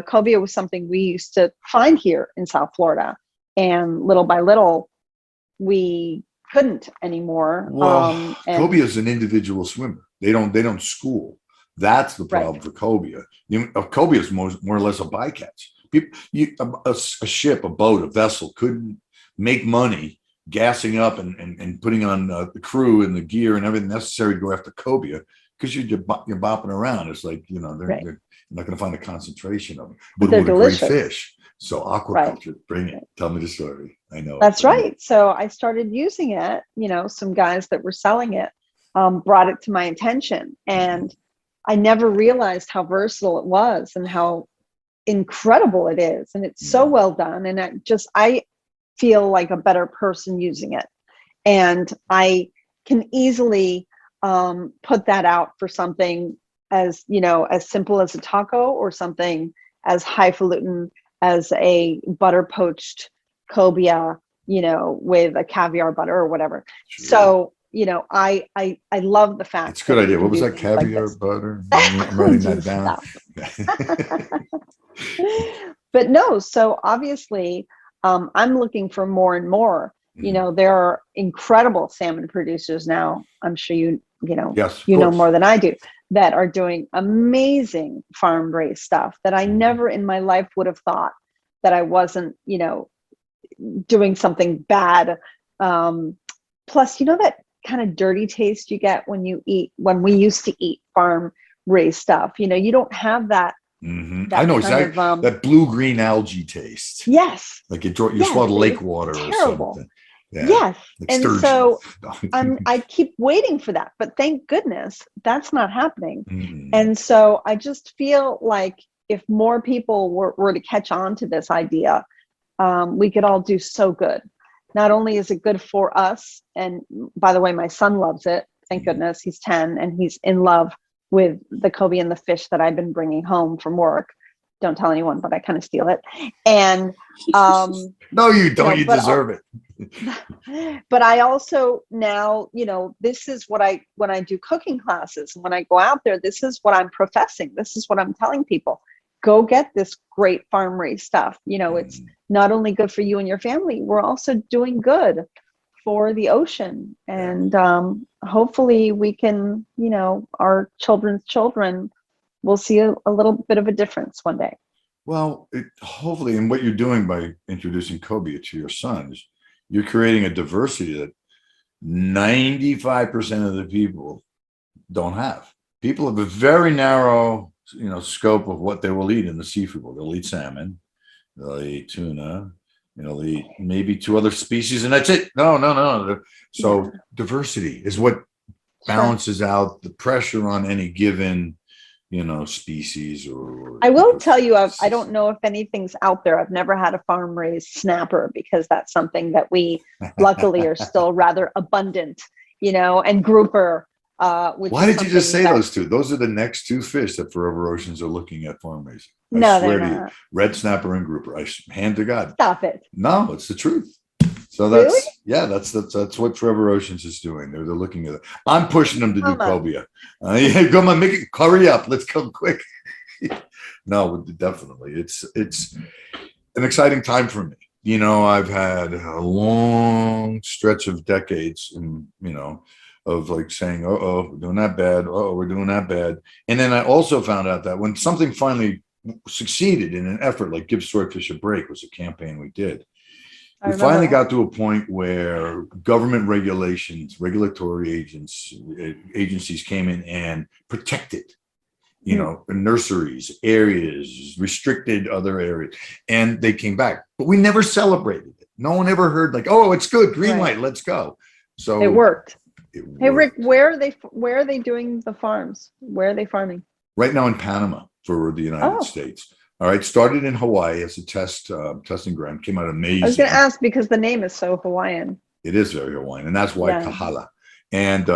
cobia was something we used to find here in South Florida. And little by little, we couldn't anymore. Well, cobia is an individual swimmer. They don't school. That's the problem for cobia. Cobia is more or less a bycatch. A ship, a boat, a vessel couldn't make money gassing up and putting on the crew and the gear and everything necessary to go after cobia, because you're bopping around. It's like, you're not going to find a concentration of them. But they're delicious. Great fish. So aquaculture, bring it. Tell me the story. I know. That's right. So I started using it. Some guys that were selling it brought it to my attention. And I never realized how versatile it was and how incredible it is. And it's so well done. And I feel like a better person using it. And I can easily put that out for something as, as simple as a taco, or something as highfalutin as a butter poached cobia, with a caviar butter or whatever. Sure. So, I love the fact. It's a good idea. What was that? Caviar butter? I'm writing that down. But no, so obviously, I'm looking for more and more. There are incredible salmon producers now. I'm sure Yes, you know more than I do, that are doing amazing farm raised stuff that I never in my life would have thought that I wasn't, doing something bad. Plus, that kind of dirty taste you get when we used to eat farm raised stuff. You don't have that. I know exactly that blue-green algae taste. Yes. Like you swallowed lake water terrible. or something. Yeah. Yes. Like and sturgeon. So I keep waiting for that, but thank goodness that's not happening. And so I just feel like if more people were to catch on to this idea, we could all do so good. Not only is it good for us, and by the way, my son loves it. Thank goodness, he's 10 and he's in love with the cobia and the fish that I've been bringing home from work. Don't tell anyone, but I kind of steal it. And no, you don't. You deserve it. But I also now, this is what when I do cooking classes, when I go out there, this is what I'm professing. This is what I'm telling people. Go get this great farm raised stuff. It's not only good for you and your family, we're also doing good for the ocean. And hopefully we can, our children's children will see a little bit of a difference one day. Well, hopefully, and what you're doing by introducing cobia to your sons, you're creating a diversity that 95% of the people don't have. People have a very narrow, scope of what they will eat in the seafood world. They'll eat salmon, they'll eat tuna, they'll eat maybe 2 other species, and that's it. No. So diversity is what balances out the pressure on any given, species. Or I will tell you, I don't know if anything's out there. I've never had a farm raised snapper, because that's something that we luckily are still rather abundant, and grouper. Why did you just say those 2? Those are the next 2 fish that Forever Oceans are looking at farm raising. No, they're not. Red snapper and grouper. Hand to God. Stop it. No, it's the truth. So that's what Forever Oceans is doing. They're looking at it. I'm pushing them to do cobia. Come on, hurry up. Let's come quick. No, definitely. It's an exciting time for me. I've had a long stretch of decades and, of like saying, we're doing that bad. We're doing that bad. And then I also found out that when something finally succeeded in an effort like Give Swordfish a Break was a campaign we did. We finally got to a point where government regulatory agencies came in and protected, nurseries, areas, restricted other areas, and they came back. But we never celebrated it. No one ever heard like, oh, it's good, green light, let's go. So it worked. Hey, Rick, where are they doing the farms? Where are they farming? Right now in Panama for the United States. All right, started in Hawaii as a testing ground. Came out amazing. I was going to ask because the name is so Hawaiian. It is very Hawaiian, and that's why Kahala. And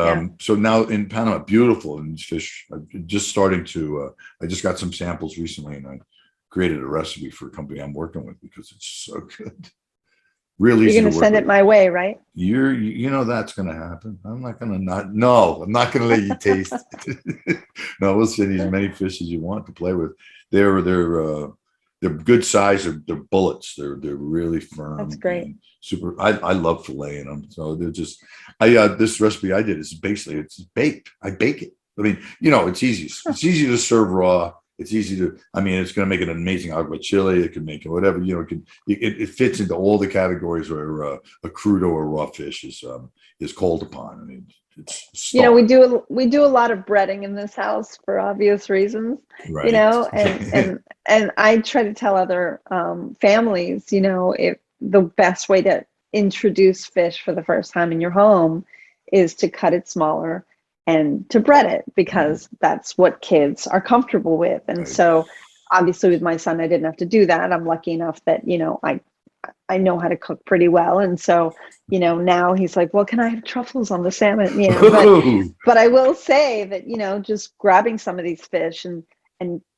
so now in Panama, beautiful, and fish just starting to. I just got some samples recently, and I created a recipe for a company I'm working with because it's so good. Really easy. You're going to send it my way, right? That's going to happen. I'm not going to let you taste it. No, we'll send you as many fish as you want to play with. They're good size. They're bullets. They're really firm. That's great. Super. I love filleting them. So they're just. This recipe I did is basically it's baked. I bake it. I mean, it's easy. It's easy to serve raw. It's easy to. I mean, it's going to make an amazing agua chili. It can make it whatever. It fits into all the categories where a crudo or raw fish is called upon. I mean, it's we do a lot of breading in this house for obvious reasons. Right. And I try to tell other families, if the best way to introduce fish for the first time in your home is to cut it smaller and to bread it, because that's what kids are comfortable with. And so obviously with my son, I didn't have to do that. I'm lucky enough that, I know how to cook pretty well. And so, now he's like, well, can I have truffles on the salmon? But I will say that, just grabbing some of these fish and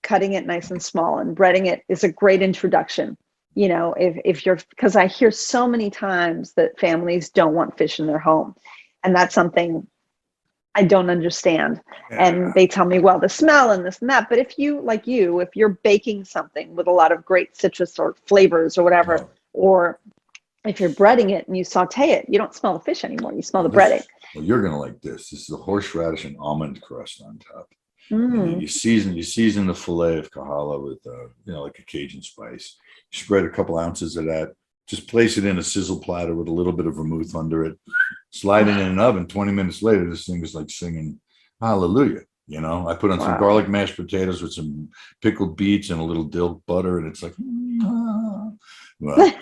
cutting it nice and small and breading it is a great introduction. If you're, because I hear so many times that families don't want fish in their home. And that's something I don't understand. Yeah. And they tell me, well, the smell and this and that. But if you're baking something with a lot of great citrus or flavors or whatever, or if you're breading it and you saute it, you don't smell the fish anymore. You smell the breading. Well, you're going to like this. This is a horseradish and almond crust on top. And you season the fillet of kahala with, like a Cajun spice. You spread a couple ounces of that. Just place it in a sizzle platter with a little bit of vermouth under it. Slide it in an oven. 20 minutes later, this thing is like singing hallelujah. I put on some garlic mashed potatoes with some pickled beets and a little dill butter, and it's like, well,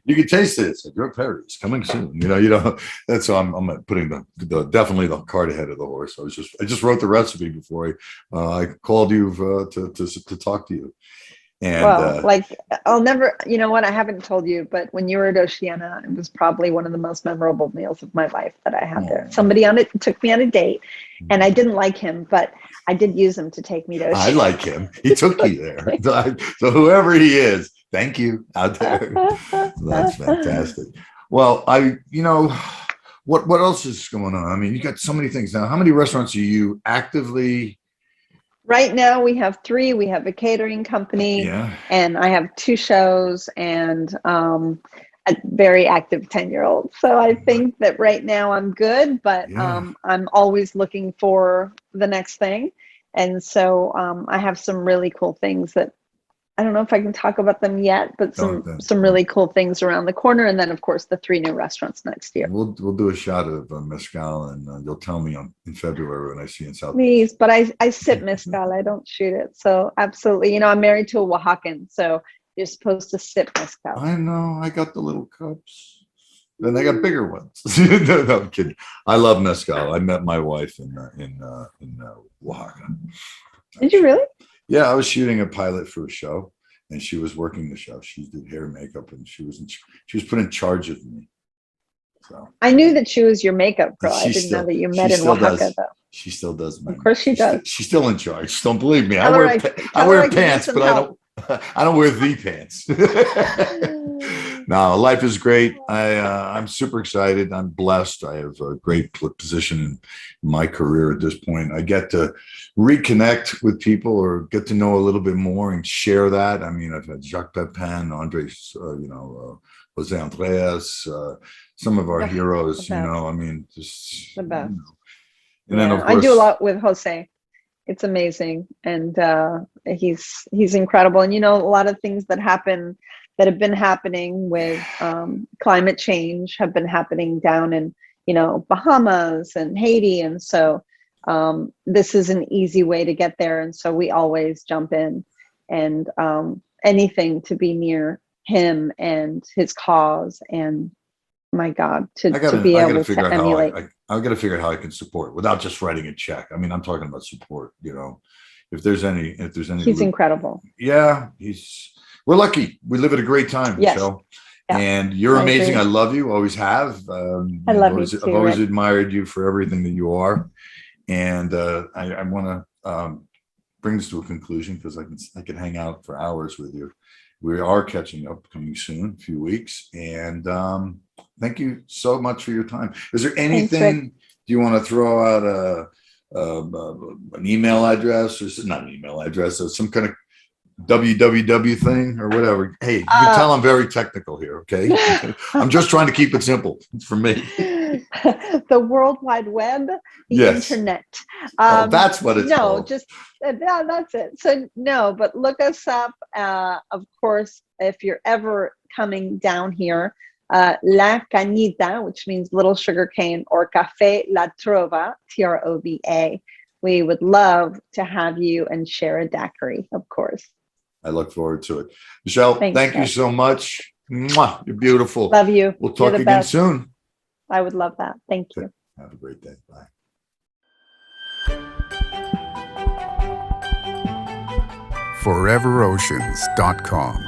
you can taste it. It's like your Perry's coming soon. That's how I'm putting definitely the cart ahead of the horse. I just wrote the recipe before I called you to talk to you. And I'll never, I haven't told you, but when you were at Oceana, it was probably one of the most memorable meals of my life that I had there. Somebody took me on a date, and I didn't like him, but I did use him to take me to Oceana. I like him. He took you there. So whoever he is, thank you out there. That's fantastic. Well, what else is going on? I mean, you got so many things now. How many restaurants are you actively? Right now we have 3. We have a catering company, and I have 2 shows and a very active 10-year-old. So I think that right now I'm good, but I'm always looking for the next thing. And so I have some really cool things that I don't know if I can talk about them yet, but some really cool things around the corner. And then, of course, the 3 new restaurants next year. We'll do a shot of mezcal, and you'll tell me in February when I see you in South. Please, but I sip mezcal. I don't shoot it. So absolutely. I'm married to a Oaxacan, so you're supposed to sip mezcal. I know. I got the little cups. Then they got bigger ones. No, I'm kidding. I love mezcal. I met my wife in Oaxaca. Did you really? Yeah, I was shooting a pilot for a show, and she was working the show. She did hair and makeup, and she was put in charge of me. So I knew that she was your makeup girl. I didn't know that you met in Oaxaca, though. She still does. Of course she does. She's still in charge. Don't believe me. I wear pants, but I don't wear the pants. No, life is great. I'm super excited. I'm blessed. I have a great position in my career at this point. I get to reconnect with people or get to know a little bit more and share that. I mean, I've had Jacques Pepin, Andres, Jose Andreas, some of our heroes. I mean, just the best. And then, of course, I do a lot with Jose. It's amazing, and he's incredible. And a lot of things that have been happening with climate change have been happening down in Bahamas and Haiti, and so this is an easy way to get there. And so we always jump in, and anything to be near him and his cause, and my God, to be able to emulate. I got to figure out how I can support without just writing a check. I mean, I'm talking about support. If there's any, he's incredible. Yeah, we're lucky. We live at a great time, yes. Michelle. Yeah. And you're amazing. I love you. Always have. I love you too. I've always admired you for everything that you are. And I want to bring this to a conclusion because I can hang out for hours with you. We are catching up coming soon, a few weeks. And thank you so much for your time. Is there anything, do you want to throw out an email address or not an email address or some kind of www thing or whatever? Hey, you can tell I'm very technical here, okay? I'm just trying to keep it simple for me. The World Wide Web, the internet. That's what it's called. That's it. So no, but look us up. Of course, if you're ever coming down here, La Cañita, which means little sugar cane, or Café La Trova, Trova. We would love to have you and share a daiquiri, of course. I look forward to it. Michelle, thank you so much. Mwah, you're beautiful. Love you. We'll talk again soon. I would love that. Thank you. Have a great day. Bye. foreveroceans.com.